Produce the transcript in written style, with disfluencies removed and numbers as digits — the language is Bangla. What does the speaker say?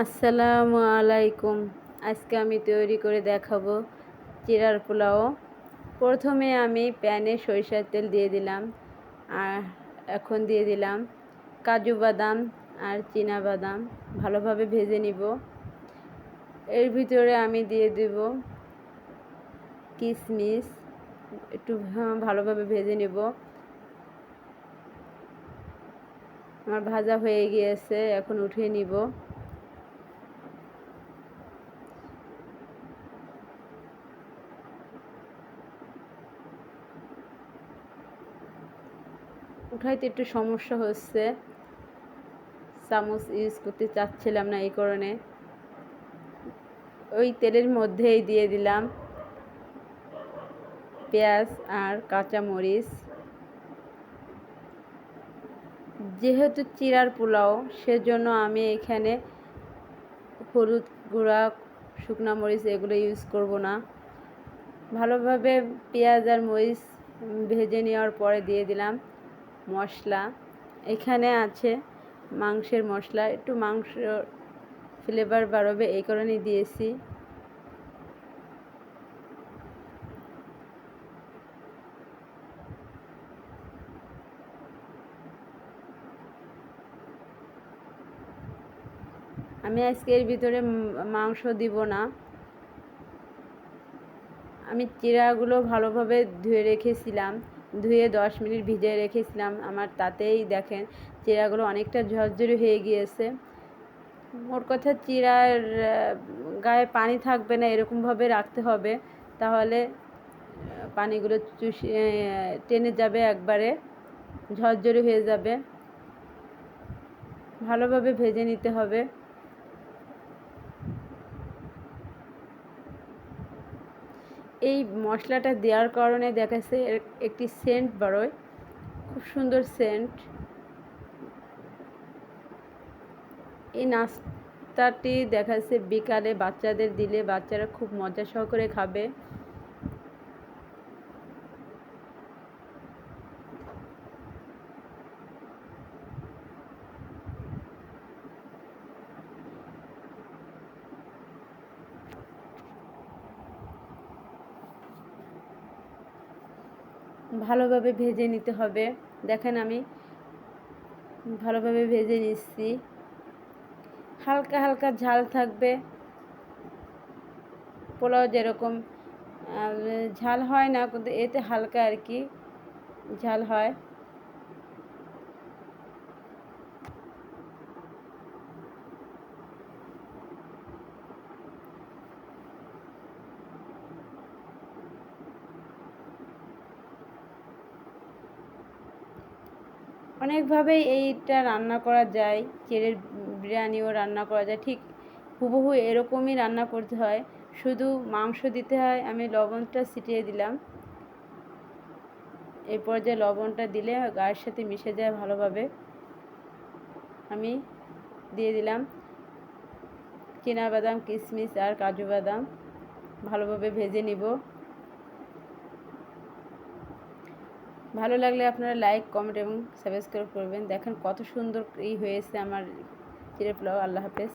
আসসালামু আলাইকুম। আজকে আমি তৈরি করে দেখাবো চিড়ার পোলাও। প্রথমে আমি প্যানে সরিষার তেল দিয়ে দিলাম, আর এখন দিয়ে দিলাম কাজু বাদাম আর চীনা বাদাম। ভালোভাবে ভেজে নিব। এর ভিতরে আমি দিয়ে দেব কিশমিশ, একটু ভালোভাবে ভেজে নেব। আমার ভাজা হয়ে গিয়েছে, এখন উঠিয়ে নিব। উঠাইতে একটু সমস্যা হচ্ছে, চামচ ইউজ করতে চাচ্ছিলাম না, এই কারণে ওই তেলের মধ্যেই দিয়ে দিলাম পেঁয়াজ আর কাঁচা মরিচ। যেহেতু চিড়ার পোলাও, সেজন্য আমি এখানে হলুদ গুঁড়া, শুকনো মরিচ এগুলো ইউজ করব না। ভালোভাবে পেঁয়াজ আর মরিচ ভেজে নেওয়ার পরে দিয়ে দিলাম মশলা। এখানে আছে মাংসের মশলা, একটু মাংস ফ্লেভার বাড়বে এই কারণেই দিয়েছি। আমি আজকে এর ভিতরে মাংস দিব না। আমি চিড়াগুলো ভালোভাবে ধুয়ে রেখেছিলাম, ধুয়ে 10 মিনিট ভিজিয়ে রেখেছিলাম। আমার তাতেই দেখেন চিড়াগুলো অনেকটা ঝরঝরে হয়ে গিয়েছে। মোট কথা চিড়ার গায়ে পানি থাকবে না, এরকমভাবে রাখতে হবে, তাহলে পানিগুলো টেনে যাবে, একবারে ঝরঝরে হয়ে যাবে। ভালোভাবে ভেজে নিতে হবে। এই মশলাটা দেওয়ার কারণে দেখাচ্ছে একটি সেন্ট বেরোয়, খুব সুন্দর সেন্ট। এই নাস্তাটি দেখাচ্ছে বিকালে বাচ্চাদের দিলে বাচ্চারা খুব মজা সহকারে খাবে। ভালোভাবে ভেজে নিতে হবে। দেখেন আমি ভালোভাবে ভেজে নিচ্ছি। হালকা হালকা ঝাল থাকবে। পোলাও যেরকম ঝাল হয় না, কিন্তু এতে হালকা আর কি ঝাল হয়। অনেকভাবেই এইটা রান্না করা যায়, চিড়ের বিরিয়ানিও রান্না করা যায়, ঠিক হুবহু এরকমই রান্না করতে হয়, শুধু মাংস দিতে হয়। আমি লবণটা ছিটিয়ে দিলাম। এই পর্যায়ে লবণটা দিলে গায়ের সাথে মিশে যায় ভালোভাবে। আমি দিয়ে দিলাম চীনা বাদাম, কিশমিশ আর কাজু বাদাম। ভালোভাবে ভেজে নিব। ভালো লাগলে আপনারা লাইক, কমেন্ট এবং সাবস্ক্রাইব করবেন। দেখেন কত সুন্দর হয়েছে আমার চিড়ের পোলাও। আল্লাহ হাফেজ।